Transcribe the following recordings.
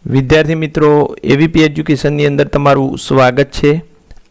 વિદ્યાર્થી મિત્રો, એવીપી એજ્યુકેશનની અંદર તમારું સ્વાગત છે।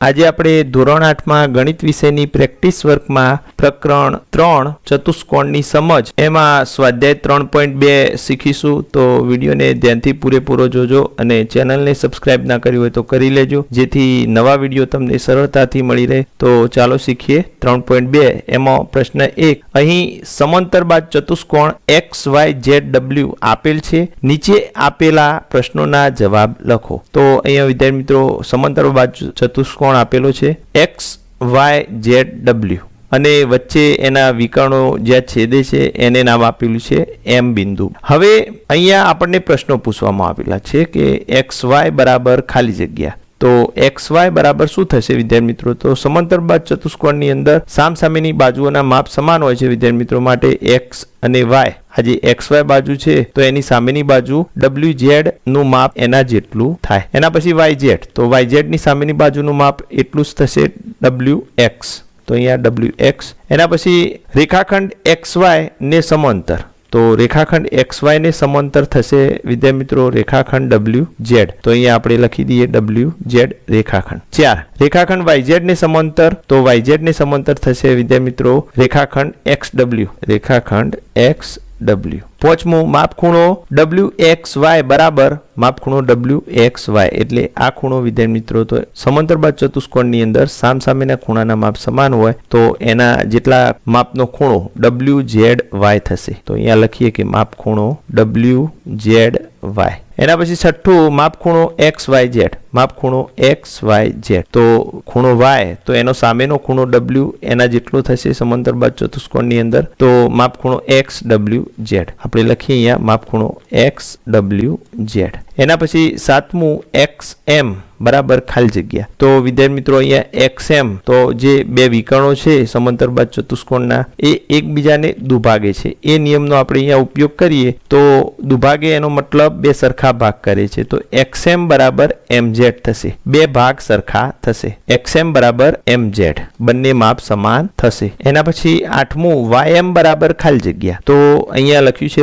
આજે આપણે ધોરણ 8માં ગણિત વિષયની પ્રેક્ટિસ વર્કમાં પ્રકરણ 3 ચતુષ્કોણની સમજ એમાં સ્વાધ્યાય 3.2 શીખીશું। તો વિડીયોને ધ્યાનથી પૂરેપૂરો જોજો અને ચેનલને સબસ્ક્રાઇબ ના કરી હોય તો કરી લેજો, જેથી નવા વિડીયો તમને સરળતાથી મળી રહે। તો ચાલો શીખીએ 3.2 એમાં પ્રશ્ન 1। અહીં સમાંતરબાજ ચતુષ્કોણ XYZW આપેલ છે, નીચે આપેલા પ્રશ્નોના જવાબ લખો। તો અહીંયા વિદ્યાર્થી મિત્રો સમાંતરબાજ ચતુષ્કોણ આપેલો છે XYZW અને વચ્ચે એના વિકર્ણો જ્યાં છેદે છે એને નામ આપેલું છે M બિંદુ। હવે અહીંયા આપણને પ્રશ્નો પૂછવામાં આવેલા છે કે XY બરાબર ખાલી જગ્યા। તો XY બરાબર શું થશે વિદ્યાર્થી મિત્રો? તો સમાંતરબાજ ચતુષ્કોણની અંદર સામસામેની બાજુઓના માપ સમાન હોય છે વિદ્યાર્થી મિત્રો, માટે X અને Y, આ જે XY બાજુ છે તો એની સામેની બાજુ WZ નું માપ એના જેટલું થાય। એના પછી YZ, તો YZ ની સામેની બાજુનું માપ એટલું જ થશે WX, તો અહીંયા WX। એના પછી રેખાખંડ XY ને સમાંતર, તો રેખાખંડ XY ને સમાંતર થશે વિદ્યાર્થી મિત્રો રેખાખંડ WZ, તો અહીંયા આપણે લખી દઈએ WZ રેખાખંડ। 4 રેખાખંડ YZ ને સમાંતર, તો YZ ને સમાંતર થશે વિદ્યાર્થી મિત્રો રેખાખંડ XW, રેખાખંડ XW। 5મું માપખૂણો WXY બરાબર માપખૂણો WXY, એટલે આ ખૂણો વિદ્યાર્થી મિત્રો તો સમાંતરબાજ ચતુષ્કોણની અંદર સામસામેના ખૂણાના માપ સમાન હોય તો એના જેટલા માપનો ખૂણો WZY થશે। તો અહીંયા લખીએ કે માપખૂણો WZY। એના પછી 6મું માપખૂણો XYZ, માપખૂણો XYZ, તો ખૂણો Y તો એનો સામેનો ખૂણો W એના જેટલો થશે સમાંતરબાજ ચતુષ્કોણની અંદર, તો માપખૂણો XWZ, આપણે લખીએ અહીંયા માપખૂણો XWZ। એના પછી 7મું XM બરાબર ખાલી જગ્યા, તો વિદ્યાર્થી મિત્રો અહીંયા XM તો જે બે વિકર્ણો છે સમાંતરબાજ ચતુષ્કોણના એ એકબીજાને દુભાગે છે, એ નિયમનો આપણે અહીંયા ઉપયોગ કરીએ તો દુભાગે એનો મતલબ બે સરખા ભાગ કરે છે, તો XM બરાબર MZ થશે, બે ભાગ સરખા થશે, XM બરાબર MZ, બંને માપ સમાન થશે। એના પછી 8મું YM બરાબર ખાલી જગ્યા, તો અહીંયા લખ્યું છે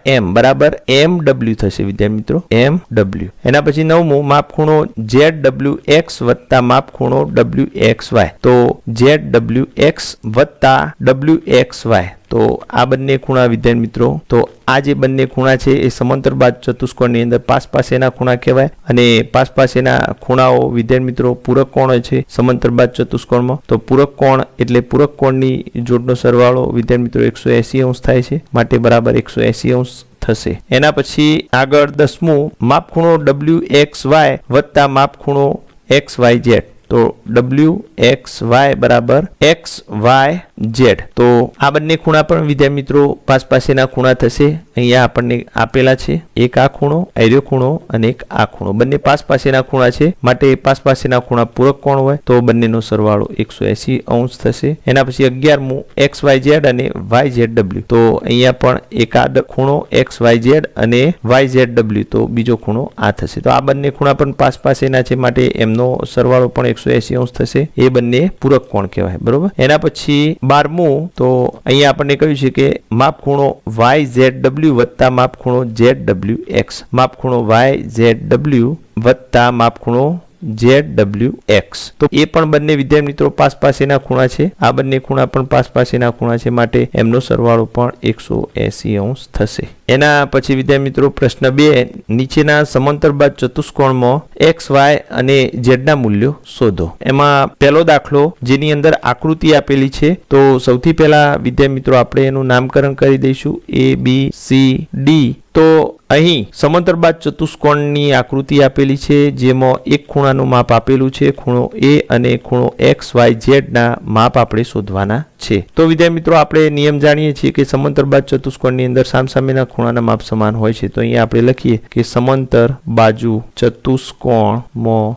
YM બરાબર MW થશે વિદ્યાર્થી મિત્રો MW। એના પછી 9મું માપખૂણો ZWX વત્તા માપખૂણો WXY, તો ZWX વત્તા WXY, તો આ બંને ખૂણા વિદ્યાર્થી મિત્રો, તો આ જે બંને ખૂણા છે એ સમાંતરબાજ ચતુષ્કોણની અંદર પાસેના ખૂણા કહેવાય અને પાસેના ખૂણાઓ વિદ્યાર્થી મિત્રો પૂરક કોણ હોય છે સમાંતરબાજ ચતુષ્કોણમાં, તો પૂરક કોણ એટલે પૂરક કોણની જોડનો સરવાળો વિદ્યાર્થી મિત્રો 180 અંશ થાય છે, માટે બરાબર 180 અંશ થશે। એના પછી આગળ 10મું માપખૂણો WXY વત્તા માપખૂણો XYZ, તો WXY બરાબર XYZ, તો આ બંને ખૂણા પણ વિદ્યાર્થી મિત્રો પાસેના ખૂણા થશે। અહીંયા આપણને આપેલા છે એક આ ખૂણો, આર્યો ખૂણો અને એક આ ખૂણો, બંને પાસેના ખૂણા છે માટે પાસેના ખૂણા પૂરક કોણ હોય તો બંનેનો સરવાળો 180 અંશ થશે। એના પછી 11મું XYZ અને YZW, તો અહીંયા પણ એકાદ ખૂણો XYZ અને YZW, તો બીજો ખૂણો આ થશે, તો આ બંને ખૂણા પણ પાસેના છે માટે એમનો સરવાળો પણ 180 અંશ થશે, એ બંને પૂરક કોણ કહેવાય, બરોબર। એના પછી 12મું, તો અહીંયા આપણને કહ્યું છે કે માપખૂણો YZW વત્તા માપખૂણો ZWX, માપખૂણો YZW વત્તા માપખૂણો ZWX, તો એ પણ બંને વિદ્યાર્થી મિત્રો પાસેના ખૂણા છે, આ બંને ખૂણા પણ પાસેના ખૂણા છે માટે એમનો સરવાળો પણ 180 અંશ થશે। એના પછી વિદ્યાર્થી મિત્રો પ્રશ્ન 2, નીચેના સમાંતરબાજ ચતુષ્કોણમાં XY અને Z ના મૂલ્યો શોધો। એમાં પહેલો દાખલો જેની અંદર આકૃતિ આપેલી છે, તો સૌથી પહેલા વિદ્યાર્થી મિત્રો આપણે એનું નામકરણ કરી દઈશું ABCD। તો અહીં સમાંતરબાજ ચતુષ્કોણની આકૃતિ આપેલી છે જેમાં એક ખૂણાનું માપ આપેલું છે, ખૂણો A અને ખૂણો XYZ ના માપ આપણે શોધવાના છે। તો વિદ્યાર્થી મિત્રો આપણે નિયમ જાણીએ છીએ કે સમાંતરબાજ ચતુષ્કોણની અંદર સામસામેના ખૂણાના માપ સમાન હોય છે, તો અહીંયા આપણે લખીએ કે સમાંતર બાજુ ચતુષ્કોણમાં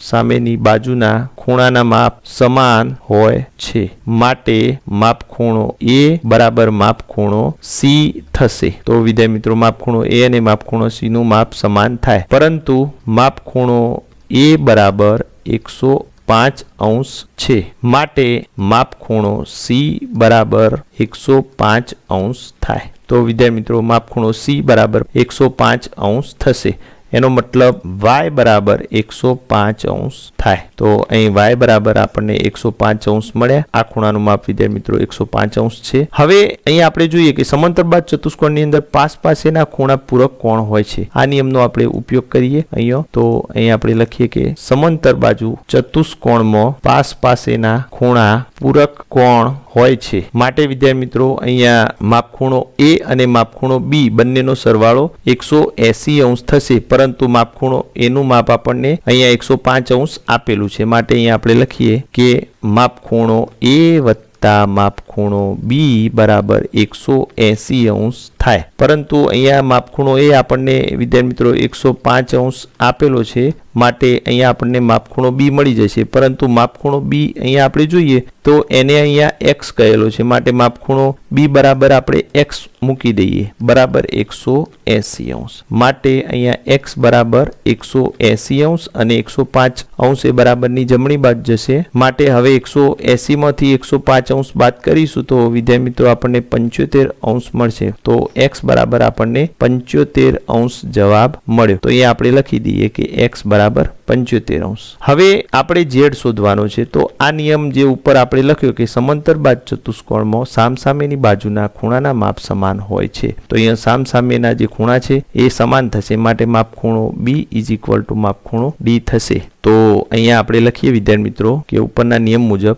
સામેની બાજુના ખૂણાના માપ સમાન હોય છે, માટે માપખૂણો A બરાબર માપખૂણો C થશે। તો વિદ્યાર્થી મિત્રો માપખૂણો A અને માપખૂણો C નું માપ સમાન થાય, પરંતુ માપખૂણો A બરાબર 105 અંશ છે, માટે માપખૂણો C બરાબર 105 અંશ થાય। તો તો વિદ્યાર્થી મિત્રો માપ ખૂણો C બરાબર 105 અંશ થશે. એનો મતલબ y બરાબર 105 અંશ થાય. તો અહીં y બરાબર આપણને 105 અંશ મળ્યા. આ ખૂણાનું માપ વિદ્યાર્થી મિત્રો 105 અંશ છે. હવે અહીં આપણે જોઈએ કે સમાંતરબાદ ચતુષ્કોણની અંદર પાસ પાસેના ખૂણા પૂરક કોણ હોય છે. આ નિયમનો આપણે ઉપયોગ કરીએ અહીંયા. તો અહીં આપણે લખીએ કે સમાંતર બાજુ ચતુષ્કોણમાં પાસ પાસેના ખૂણા પૂરક કોણ હોય છે. માટે વિદ્યાર્થી મિત્રો અહીંયા માપખૂણો A અને માપખૂણો B બંનેનો સરવાળો 180 અંશ થશે, પરંતુ માપખૂણો A નું માપ આપણને અહીંયા 105 અંશ આપેલું છે. માટે અહીંયા આપણે લખીએ કે માપખૂણો A વત્તા માપખૂણો B બરાબર 180 અંશ થાય. પરંતુ અહીંયા માપખૂણો A આપણને વિદ્યાર્થી મિત્રો 105 અંશ આપેલો છે, માટે અહીંયા આપણને માપખૂણો B મળી જશે. પરંતુ માપખૂણો B અહીંયા આપણે જોઈએ તો એને અહીંયા x કહેલો છે, માટે માપખૂણો B બરાબર આપણે x મૂકી દઈએ બરાબર 180 અંશ. માટે અહીંયા x બરાબર 180 અંશ અને 105 અંશ એ બરાબરની જમણી બાજુ જશે. માટે હવે 180 માંથી 105 અંશ બાદ કરીશું તો વિદ્યાર્થી મિત્રો આપણને 75 અંશ મળશે. તો x બરાબર આપણને 75 અંશ જવાબ મળ્યો. તો અહીંયા આપણે લખી દઈએ કે x બરાબર 75 અંશ. હવે આપણે z શોધવાનો છે. તો આ નિયમ જે ઉપર આપણે લખ્યો કે સમાંતર બાદ ચતુષ્કોણમાં સામસામેની બાજુના ખૂણાના માપ સમાન હોય છે. તો અહીંયા સામસામેના જે ખૂણા છે એ સમાન થશે, માટે માપખૂણો B = માપખૂણો D થશે. તો અહીંયા આપણે લખીએ વિદ્યાર્થી મિત્રો કે ઉપરના નિયમ મુજબ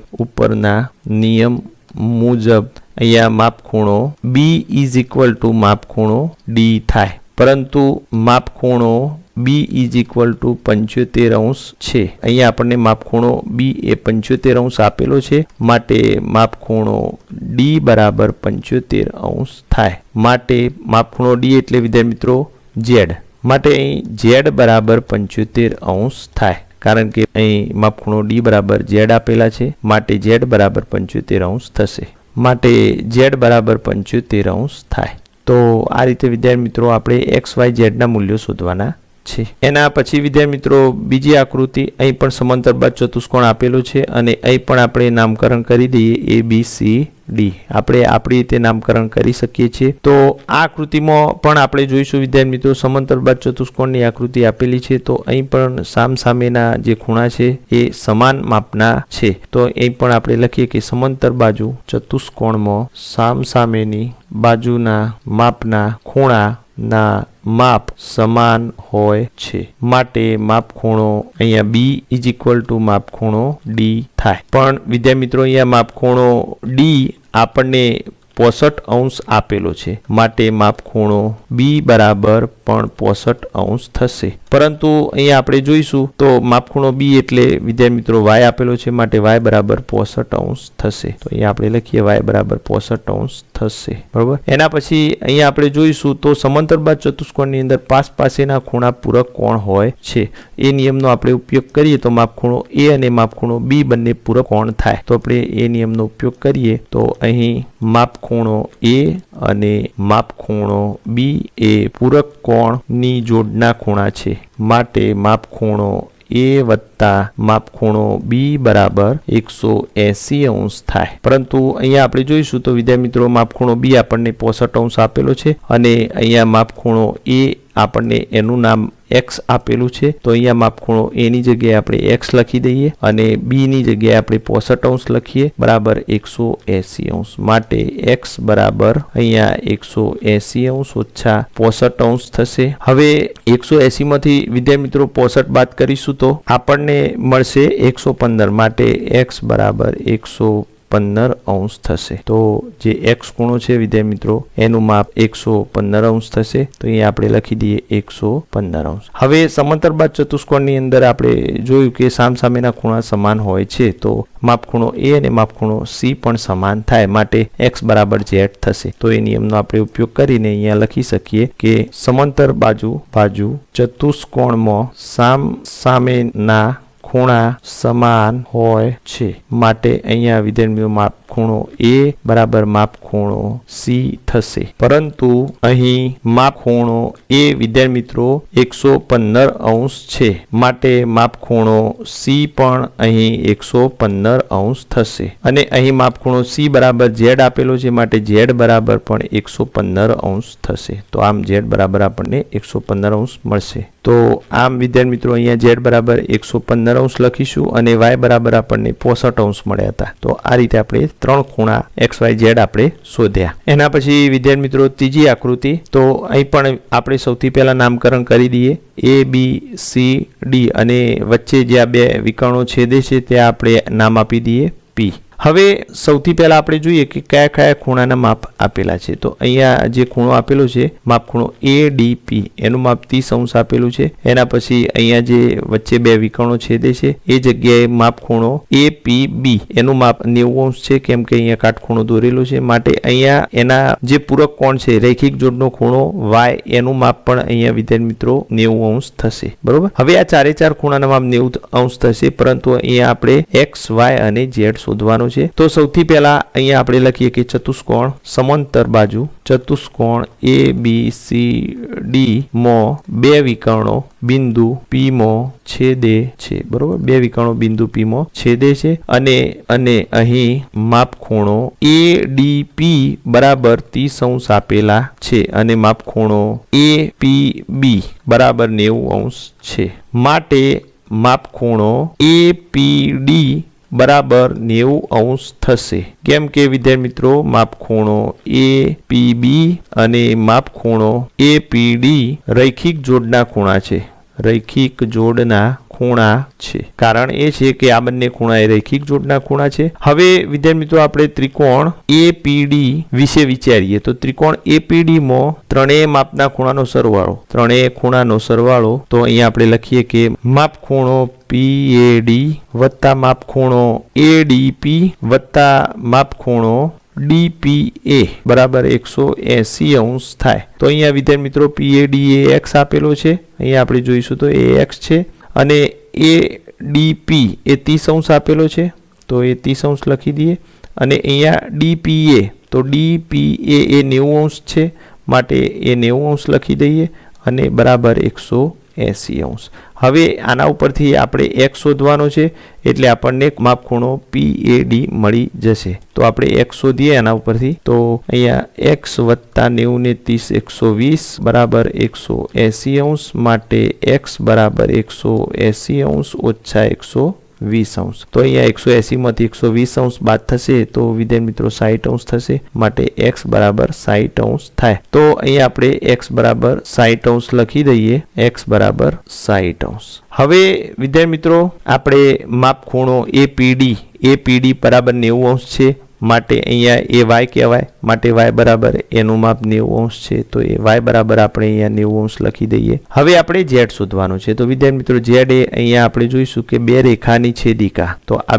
અહીંયા માપખૂણો B = માપખૂણો D થાય, પરંતુ માપખૂણો B = 75 અંશ છે. અહીંયા આપણને માપખૂણો B એ 75 અંશ આપેલો છે, માટે માપખૂણો D બરાબર 75 અંશ થાય. માટે માપખૂણો D એટલે વિદ્યાર્થી મિત્રો Z. માટે અહીં Z બરાબર 75 અંશ થાય, કારણ કે અહીં માપખૂણો D બરાબર Z આપેલા છે, માટે Z બરાબર 75 અંશ થશે. માટે Z બરાબર 75 અંશ થાય. તો આ રીતે વિદ્યાર્થી મિત્રો આપણે x, y, z ના મૂલ્યો શોધવાના છે. એના પછી વિદ્યાર્થી મિત્રો બીજી આકૃતિ, અહીં પણ સમાંતર બાદ ચતુષ્કોણ આપેલો છે અને અહીં પણ આપણે નામકરણ કરી દઈએ ABCD. આપણે આપણી રીતે નામકરણ કરી શકીએ છીએ. તો આ આકૃતિમાં પણ આપણે જોઈશું વિદ્યાર્થી મિત્રો સમાંતર બાદ ચતુષ્કોણની આકૃતિ આપેલી છે. તો અહીં પણ સામસામેના જે ખૂણા છે એ સમાન માપના છે. તો અહીં પણ આપણે લખીએ કે સમાંતર બાજુ ચતુષ્કોણમાં સામસામેની બાજુના માપના ખૂણા ના માપ સમાન હોય છે. માટે માપખૂણો અહીંયા B = માપખૂણો D થાય. પણ વિદ્યાર્થી મિત્રો અહીંયા માપખૂણો D આપણને 65 અંશ આપેલો છે, માટે માપખૂણો B બરાબર પણ 65 અંશ થશે. પરંતુ અહીંયા આપણે જોઈશું તો માપખૂણો B એટલે વિદ્યાર્થી મિત્રો y આપેલો છે, માટે y બરાબર 65 અંશ થશે. તો અહીંયા આપણે લખીએ y બરાબર 65 અંશ થશે, બરોબર. એના પછી અહીંયા આપણે જોઈશું તો સમાંતર બાદ ચતુષ્કોણની અંદર પાસ પાસેના ખૂણા પૂરક કોણ હોય છે. એ નિયમનો આપણે ઉપયોગ કરીએ તો માપખૂણો A અને માપખૂણો B બંને પૂરક કોણ થાય. તો આપણે એ નિયમનો ઉપયોગ કરીએ તો અહીં માપખૂણો A અને માપખૂણો B એ પૂરક કોણની જોડના ખૂણા છે, માટે માપખૂણો A વત્તા માપખૂણો B બરાબર 180 અંશ થાય. પરંતુ અહીંયા આપણે જોઈશું તો વિદ્યાર્થી મિત્રો માપખૂણો B આપણને 65 અંશ આપેલો છે અને અહીંયા માપખૂણો A આપણને એનું નામ x આપેલું છે. તો અહીંયા માપખૂણો A ની જગ્યાએ આપણે x લખી દઈએ અને B ની જગ્યાએ આપણે 65 અંશ લખીએ બરાબર 180 અંશ. માટે x બરાબર અહીંયા 180 અંશ ઓછા 65 અંશ થશે. હવે 180 માંથી વિદ્યાર્થી મિત્રો 65 બાદ કરીશું તો આપણને મળશે 115. માટે x બરાબર 115 અંશ થશે. તો જે x ખૂણો છે વિદ્યાર્થી મિત્રો એનું માપ 115 અંશ થશે. તો અહીંયા આપણે લખી દઈએ 115 અંશ. હવે સમાંતર બાદ ચતુષ્કોણની અંદર આપણે જોયું કે સામસામેના ખૂણા સમાન હોય છે. તો માપખૂણો A અને માપખૂણો C પણ સમાન થાય, માટે x બરાબર z થશે. તો એ નિયમનો આપણે ઉપયોગ કરીને અહીંયા લખી શકીએ કે સમાંતર બાજુ ચતુષ્કોણમાં સામસામેના ખૂણા સમાન હોય છે, માટે અહીંયા વિદ્યાર્થી મિત્રો માપ ખૂણો એ બરાબર માપ ખૂણો સી થશે, પરંતુ અહીં માપ ખૂણો એ વિદ્યાર્થી મિત્રો 115 અંશ છે, માટે માપ ખૂણો સી પણ અહીં 115 અંશ થશે, અને અહીં માપ ખૂણો સી બરાબર ઝેડ આપેલો છે, માટે ઝેડ બરાબર પણ 115 અંશ થશે. તો આમ ઝેડ બરાબર આપણને 115 અંશ મળશે. તો આમ વિદ્યાર્થી મિત્રો અહીંયા ઝેડ બરાબર 115 અંશ લખીશું અને વાય બરાબર આપણને 65 અંશ મળ્યા હતા. તો આ રીતે આપણે 3 ખૂણા એક્સ વાય ઝેડ આપણે શોધ્યા. એના પછી વિદ્યાર્થી મિત્રો ત્રીજી આકૃતિ, તો અહીં પણ આપણે સૌથી પહેલા નામકરણ કરી દઈએ. એ બી સી ડી અને વચ્ચે જે આ બે વિકર્ણો છેદે છે ત્યાં આપણે નામ આપી દઈએ પી. હવે સૌથી પહેલા આપણે જોઈએ કે કયા કયા ખૂણાના માપ આપેલા છે. તો અહીંયા જે ખૂણો આપેલો છે માપ ખૂણો ADP એનું માપ 30 અંશ આપેલું છે. એના પછી અહીંયા જે વચ્ચે બે વિકર્ણો છેદે છે એ જગ્યાએ માપ ખૂણો APB એનું માપ 90 અંશ છે, કેમ કે અહીંયા કાટખૂણો દોરેલો છે, માટે અહીંયા એના જે પૂરક કોણ છે રૈખિક જોડનો ખૂણો Y એનું માપ પણ અહીંયા વિદ્યાર્થી મિત્રો 90 અંશ થશે. બરોબર. હવે આ ચારે ચાર ખૂણાના માપ 90 અંશ થશે, પરંતુ અહીંયા આપણે X, Y અને Z શોધવાનું છે. તો સૌથી પહેલા અહીંયા આપણે લખીએ કે ચતુષ્કોણ સમાંતર બાજુ, ચતુષ્કોણ ABCD માં બે વિકર્ણો બિંદુ P માં છેદે છે. બરોબર. બે વિકર્ણો બિંદુ P માં છેદે છે, અને અહીં માપ ખૂણો ADP બરાબર 30 અંશ આપેલા છે અને માપ ખૂણો APB બરાબર 90 અંશ છે, માટે માપ ખૂણો APD બરાબર 90 અંશ થશે, કેમ કે વિદ્યાર્થી મિત્રો માપ ખૂણો APB અને માપ ખૂણો APD રૈખિક જોડના ખૂણા છે, રૈખિક જોડના ખૂણા છે. કારણ એ છે કે આ બંને ખૂણા એ રૈખિક જોડના ખૂણા છે. હવે વિદ્યાર્થી મિત્રો આપણે ત્રિકોણ APD વિશે વિચારીએ. તો ત્રિકોણ APD માં ત્રણેય માપના ખૂણાનો સરવાળો, ત્રણેય ખૂણાનો સરવાળો, તો અહીંયા આપણે લખીએ કે માપ ખૂણો PAD વત્તા માપ ખૂણો ADP વત્તા માપ ખૂણો DPA બરાબર 180 અંશ થાય. તો અહીંયા વિદ્યાર્થી મિત્રો PAD એ x આપેલો છે, અહીંયા આપણે જોઈશું તો એ x છે, અને ADP એ 30 અંશ આપેલો છે, તો એ 30 અંશ લખી દઈએ, અને અહીંયા DPA, તો DPA એ 90 અંશ છે, માટે એ 90 અંશ લખી દઈએ, અને બરાબર 180 અંશ. હવે આના ઉપરથી આપણે x શોધવાનો છે, એટલે આપણને માપ ખૂણો PAD મળી જશે. તો આપણે x શોધીએ આના ઉપરથી. તો અહીંયા x વત્તા 90 ને 30 120 બરાબર 180 અંશ, માટે x બરાબર 180 અંશ ઓછા 120 અંશ. તો અહીંયા 180 માંથી 120 અંશ બાદ થશે, તો વિદ્યાર્થી મિત્રો 60 અંશ થશે, માટે x બરાબર 60 અંશ થાય. તો અહીંયા આપણે x બરાબર 60 અંશ લખી દઈએ, x બરાબર 60 અંશ. હવે વિદ્યાર્થી મિત્રો આપણે માપ ખૂણો APD બરાબર 90 અંશ છે, માટે અહીંયા એ y કહેવાય, માટે y બરાબર એનું માપ 90 અંશ છે, તો એ y બરાબર આપણે અહીંયા 90 અંશ લખી દઈએ. હવે આપણે z શોધવાનું છે. તો વિદ્યાર્થી મિત્રો z એ અહીંયા આપણે જોઈશું કે બે રેખાની છેદિકા, તો આ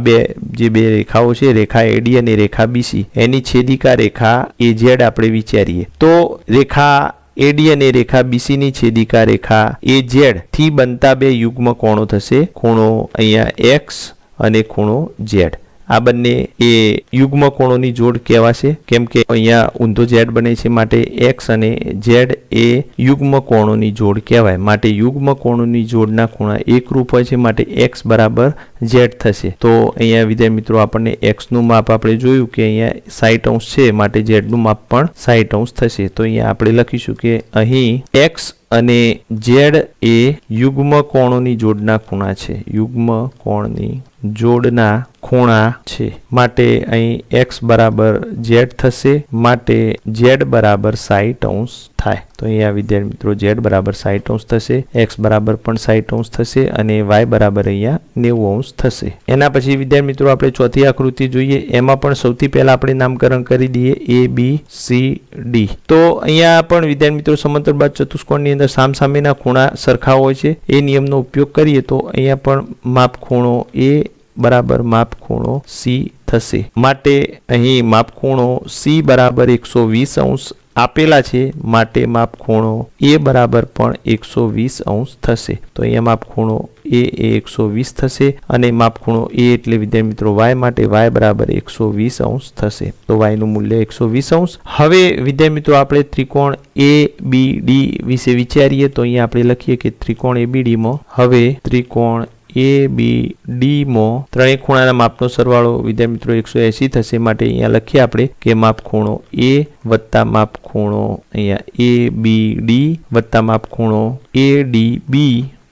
જે બે રેખાઓ છે, રેખા AD અને રેખા BC, એની છેદિકા રેખા AZ આપણે વિચારીએ. તો રેખા AD અને રેખા BC ની છેદિકા રેખા AZ થી બનતા બે યુગ્મ કોણો થશે, ખૂણો અહીંયા x અને ખૂણો z. આ બંને એ યુગ્મ કોણોની જોડ કહેવાશે, કેમ કે અહીંયા ઊંધો z બને છે, માટે x અને z એ યુગ્મ કોણોની જોડ કહેવાય, માટે યુગ્મ કોણોની જોડના ખૂણા એકરૂપ હોય છે, માટે x બરાબર z થશે. તો અહીંયા વિદ્યાર્થી મિત્રો આપણને x નું માપ આપણે જોયું કે અહીંયા 60 અંશ છે, માટે z નું માપ પણ 60 અંશ થશે. તો અહીંયા આપણે લખીશું કે અહીં x અને z એ યુગ્મ કોણોની જોડના ખૂણા છે, યુગ્મ કોણની જોડના ખૂણા છે, માટે અહીં x બરાબર z થશે, માટે z બરાબર 60 અંશ થાય. તો અહીંયા વિદ્યાર્થી મિત્રો z બરાબર 60 અંશ થશે, x બરાબર પણ 60 અંશ થશે, અને y બરાબર અહીંયા 90 અંશ થશે. એના પછી વિદ્યાર્થી મિત્રો આપણે ચોથી આકૃતિ જોઈએ. એમાં પણ સૌથી પહેલા આપણે નામકરણ કરી દઈએ ABCD. તો અહીંયા પણ વિદ્યાર્થી મિત્રો સમાંતર બાજુ ચતુષ્કોણની અંદર સામસામેના ખૂણા સરખા હોય છે, એ નિયમનો ઉપયોગ કરીએ તો અહીંયા પણ માપ ખૂણો A બરાબર માપ ખૂણો C થશે, માટે અહીં માપ ખૂણો C બરાબર 120 અંશ આપેલા છે માટે માપ ખૂણો એ બરાબર પણ 120 અંશ થશે. તો અહીંયા માપ ખૂણો એ 120 થશે અને માપ ખૂણો એ એટલે વિદ્યાર્થી મિત્રો y માટે y બરાબર 120 અંશ થશે. તો y નું મૂલ્ય 120 અંશ. હવે વિદ્યાર્થી મિત્રો આપણે ત્રિકોણ ABD વિશે વિચારીએ તો અહીંયા આપણે લખીએ કે ત્રિકોણ ABD માં હવે ત્રિકોણ ABD માં ત્રણેય ખૂણાના માપનો સરવાળો વિદ્યાર્થી મિત્રો 180 થશે. માટે અહીંયા લખીએ આપણે કે માપ ખૂણો A વત્તા માપ ખૂણો અહીંયા ABD વત્તા માપ ખૂણો ADB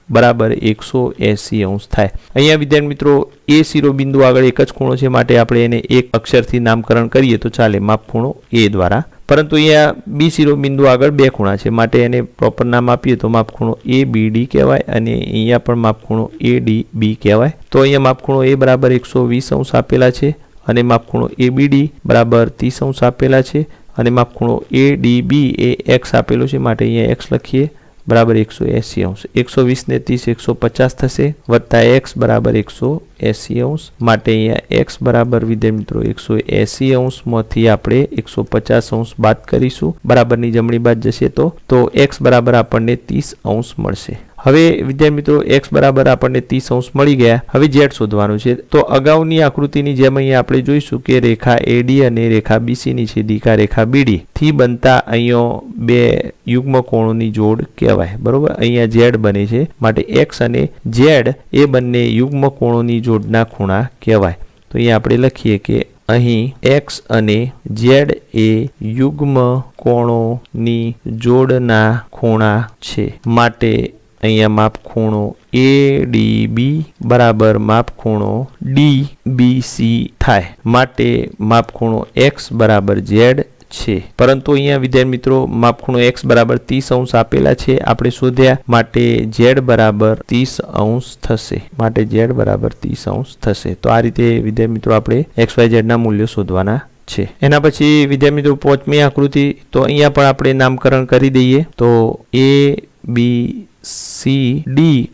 બરાબર 180 અંશ થાય. અહીંયા વિદ્યાર્થી મિત્રો એ શિરોબિંદુ આગળ એક જ ખૂણો છે માટે આપણે એને એક અક્ષરથી નામકરણ કરીએ તો ચાલે, માપ ખૂણો A દ્વારા. પરંતુ અહીંયા બી શિરોબિંદુ આગળ બે ખૂણા છે માટે એને પ્રોપર નામ આપીએ તો માપ ખૂણો ABD કહેવાય અને અહીંયા પણ માપ ખૂણો ADB કહેવાય. તો અહીંયા માપ ખૂણો A બરાબર 120 અંશ આપેલા છે અને માપ ખૂણો ABD બરાબર 30 અંશ આપેલા છે અને માપ ખૂણો ADB એ x આપેલો છે માટે અહીંયા x લખીએ બરાબર 180 અંશ. 120 ને 30 150 થશે વત્તા x બરાબર 180 અંશ. માટે અહીંયા x બરાબર વિદ્યાર્થી મિત્રો 180 અંશમાંથી આપણે 150 અંશ બાદ કરીશું. બરાબરની જમણી બાજુ જશે તો x બરાબર આપણને 30 અંશ મળશે. હવે વિદ્યાર્થી મિત્રો x બરાબર આપણને 30 અંશ મળી ગયા. હવે z શોધવાનું છે. તો અગાઉની આકૃતિની જેમ અહીંયા આપણે જોઈશું કે રેખા AD અને રેખા BC ની છેદિકા રેખા BD થી બનતા અહીંયા બે યુગ્મ કોણોની જોડ કહેવાય. બરોબર, અહીંયા z બને છે માટે x અને z એ બંને યુગ્મ કોણોની જોડના ખૂણા કહેવાય. તો અહીંયા આપણે લખીએ કે અહીં x અને z એ યુગ્મ કોણોની જોડના ખૂણા છે માટે અહીંયા માપ ખૂણો ADB બરાબર માપ ખૂણો DBC થાય. માટે માપ ખૂણો x બરાબર z છે. પરંતુ અહીંયા વિદ્યાર્થી મિત્રો માપ ખૂણો x બરાબર 30 અંશ આપેલા છે આપણે શોધ્યા માટે z બરાબર 30 અંશ થશે. માટે z બરાબર 30 અંશ થશે. તો આ રીતે વિદ્યાર્થી મિત્રો આપણે XYZ ના મૂલ્યો શોધવાના છે. એના પછી વિદ્યાર્થી મિત્રો પાંચમી આકૃતિ તો અહીંયા પણ આપણે નામકરણ કરી દઈએ તો ABCD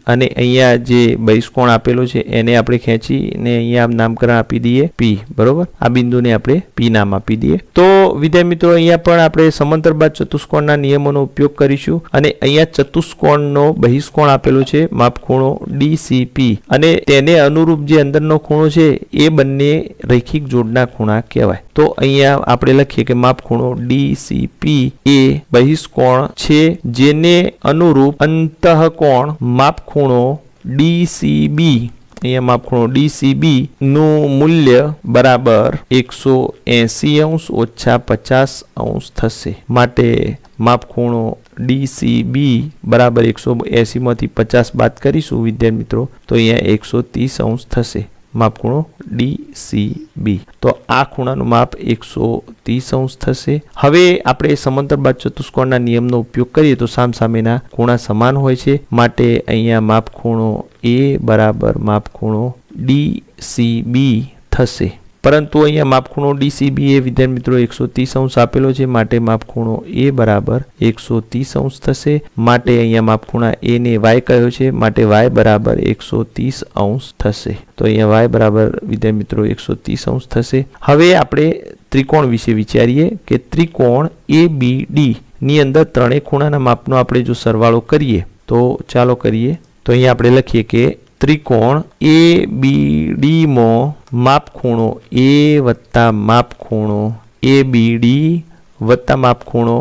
અને અહીંયા જે બહિષ્કોણ આપેલો છે એને આપણે ખેંચીને અહીંયા નામકરણ આપી દઈએ P. બરોબર, આ બિંદુને આપણે P નામ આપી દઈએ. તો વિદ્યાર્થી મિત્રો અહીંયા પણ આપણે સમાંતરબાદ ચતુષ્કોણના નિયમોનો ઉપયોગ કરીશું અને અહીંયા ચતુષ્કોણનો બહિષ્કોણ આપેલો છે માપ ખૂણો DCP અને તેને અનુરૂપ જે અંદરનો ખૂણો છે એ બંને રૈખિક જોડના ખૂણા કહેવાય. તો અહીંયા આપણે લખીએ કે માપ ખૂણો DCP એ બહિષ્કોણ છે જેને અનુરૂપ અંતઃકોણ માપ ખૂણો DCB અહીંયા માપ ખૂણો DCB નું મૂલ્ય બરાબર 180 અંશ ઓછા 50 અંશ થશે. માટે માપ ખૂણો DCB બરાબર 180 માંથી 50 બાદ કરીશું વિદ્યાર્થી મિત્રો તો અહીંયા 130 અંશ થશે. માપ ખૂણો DCB. તો આ ખૂણાનું માપ 130 અંશ થશે. હવે આપણે સમાંતરબાદ ચતુષ્કોણના નિયમનો ઉપયોગ કરીએ તો સામસામેના ખૂણા સમાન હોય છે માટે અહીંયા માપ ખૂણો A બરાબર માપ ખૂણો DCB થશે. પરંતુ અહીંયા માપ ખૂણો DCB એ વિદ્યાર્થી મિત્રો 130 અંશ આપેલો છે માટે માપ ખૂણો A બરાબર 130 અંશ થશે. માટે અહીંયા માપ ખૂણા A ને y કહ્યો છે માટે y બરાબર 130 અંશ થશે. તો અહીંયા y બરાબર વિદ્યાર્થી મિત્રો 130 અંશ થશે. હવે આપણે ત્રિકોણ વિશે વિચારીએ કે ત્રિકોણ ABD ની અંદર ત્રણેય ખૂણાના માપનો આપણે જો સરવાળો કરીએ તો ચાલો કરીએ. તો અહીંયા આપણે લખીએ કે ત્રિકોણ ABD માં માપ ખૂણો A વત્તા માપ ખૂણો ABD વત્તા માપ ખૂણો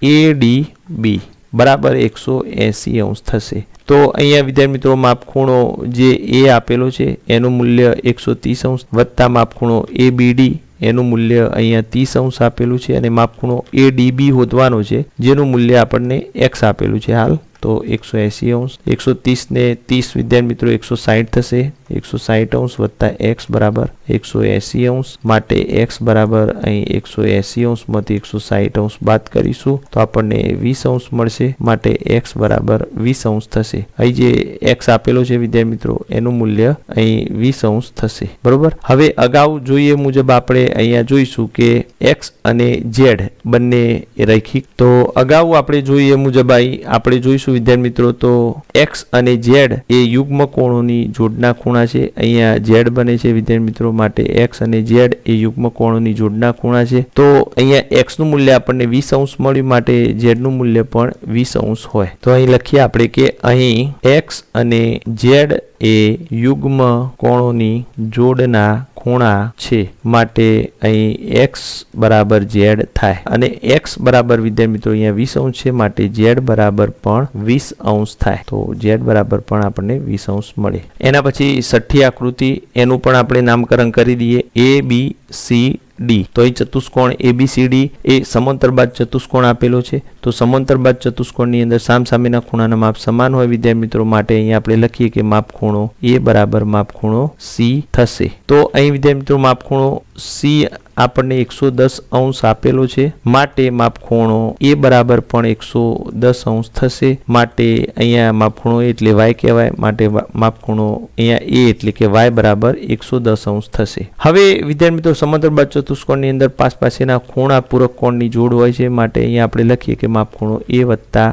ADB બરાબર 180 અંશ થશે. તો અહીંયા વિદ્યાર્થી મિત્રો માપ ખૂણો જે A આપેલો છે એનું મૂલ્ય 130 અંશ વત્તા માપ ખૂણો ABD એનું મૂલ્ય અહીંયા 30 અંશ આપેલું છે અને માપ ખૂણો ADB શોધવાનો છે જેનું મૂલ્ય આપણને x આપેલું છે હાલ. તો 180 અંશ 130 ને 30 વિદ્યાર્થી મિત્રો 160 થશે. 160 અંશ વત્તા x બરાબર 180 અંશ માટે x બરાબર અહીં 180 અંશમાંથી 160 અંશ બાદ કરીશું તો આપણને 20 અંશ મળશે. માટે x બરાબર 20 અંશ થશે. અહીં જે x આપેલો છે વિદ્યાર્થી મિત્રો એનું મૂલ્ય અહીં 20 અંશ થશે. બરોબર, હવે અગાઉ જોઈએ મુજબ આપણે અહીંયા જોઈશું કે x અને z બંને રૈખિક. તો અગાઉ આપણે જોઈએ મુજબ અહીં આપણે જોઈશું વિદ્યાર્થી મિત્રો તો x અને z એ યુગ્મ કોણોની જોડના ખૂણા ખૂણા છે, અહીંયા ઝેડ બને છે વિદ્યાર્થી મિત્રો, માટે એક્સ અને ઝેડ એ યુગ્મ કોણોની જોડના ખૂણા છે. તો અહીંયા એક્સ નું મૂલ્ય આપણને 20 અંશ મળ્યું, માટે ઝેડ નું મૂલ્ય પણ 20 અંશ હોય. તો અહીં લખીએ આપણે કે અહીં એક્સ અને ઝેડ એ યુગ્મ કોણોની જોડના ખૂણા છે, માટે અહીં એક્સ બરાબર ઝેડ થાય. અને એક્સ બરાબર વિદ્યાર્થી મિત્રો અહીંયા 20 અંશ છે, માટે ઝેડ બરાબર પણ 20 અંશ થાય. તો ઝેડ બરાબર પણ આપણને 20 અંશ મળે. એના પછી છઠ્ઠી આકૃતિ, એનું પણ આપણે નામકરણ કરી દઈએ, ABCD. તો અહીં ચતુષ્કોણ ABCD એ સમાંતરબાદ ચતુષ્કોણ આપેલો છે. તો સમાંતરબાદ ચતુષ્કોણની અંદર સામસામેના ખૂણાના માપ સમાન હોય વિદ્યાર્થી મિત્રો, માટે અહીંયા આપણે લખીએ કે માપ ખૂણો A બરાબર માપ ખૂણો C થશે. તો અહીં વિદ્યાર્થી મિત્રો માપ ખૂણો C આપણને 110 અંશ આપેલો છે, માટે માપ ખૂણો A બરાબર પણ 110 અંશ થશે. માટે અહીંયા માપ ખૂણો એટલે y કહેવાય, માટે માપ ખૂણો અહીંયા A એટલે કે y બરાબર 110 અંશ થશે. હવે વિદ્યાર્થી મિત્રો સમાંતરબાદ ચતુષ્કોણની અંદર પાસેના ખૂણા પૂરક કોણની જોડ હોય છે, માટે અહીંયા આપણે લખીએ કે માપ ખૂણો A વત્તા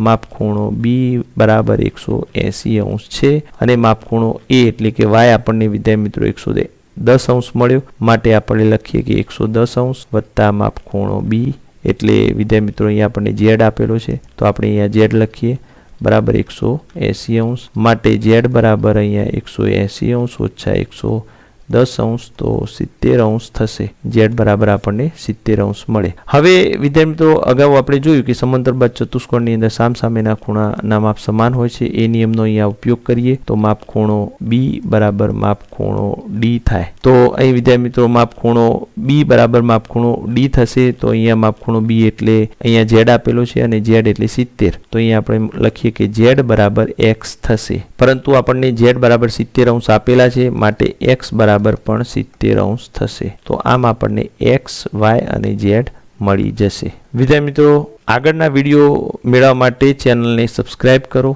માપ ખૂણો B બરાબર 180 અંશ છે. અને માપ ખૂણો A એટલે કે y આપણને વિદ્યાર્થી મિત્રો 110 અંશ મળ્યો, માટે આપણે લખીએ કે 110 અંશ વત્તા માપ ખૂણો B એટલે વિદ્યાર્થી મિત્રો અહીંયા આપણને ઝેડ આપેલો છે, તો આપણે અહીંયા ઝેડ લખીએ બરાબર 180 અંશ, માટે ઝેડ બરાબર અહીંયા 180 અંશ ઓછા 110 અંશ, તો 70 અંશ થશે. ઝેડ બરાબર આપણને 70 અંશ મળે. હવે વિદ્યાર્થી મિત્રો અગાઉ આપણે જોયું કે સમાંતરબાદ ચતુષ્કોણની અંદર સામસામેના ખૂણાના માપ સમાન હોય છે. એ નિયમનો અહીંયા ઉપયોગ કરીએ તો માપ ખૂણો B બરાબર માપ ખૂણો D થાય. તો અહીં વિદ્યાર્થી મિત્રો માપ ખૂણો B બરાબર માપ ખૂણો D થશે. તો અહીંયા માપ ખૂણો B એટલે અહીંયા ઝેડ આપેલો છે અને ઝેડ એટલે 70. તો અહીંયા આપણે લખીએ કે ઝેડ બરાબર x થશે, પરંતુ આપણને ઝેડ બરાબર 70 અંશ આપેલા છે, માટે x બરાબર પણ 70 અંશ થશે. તો આમ આપણને x, y અને z મળી જશે. વિદ્યાર્થી મિત્રો આગળના વિડીયો મેળવવા માટે ચેનલને સબસ્ક્રાઇબ કરો.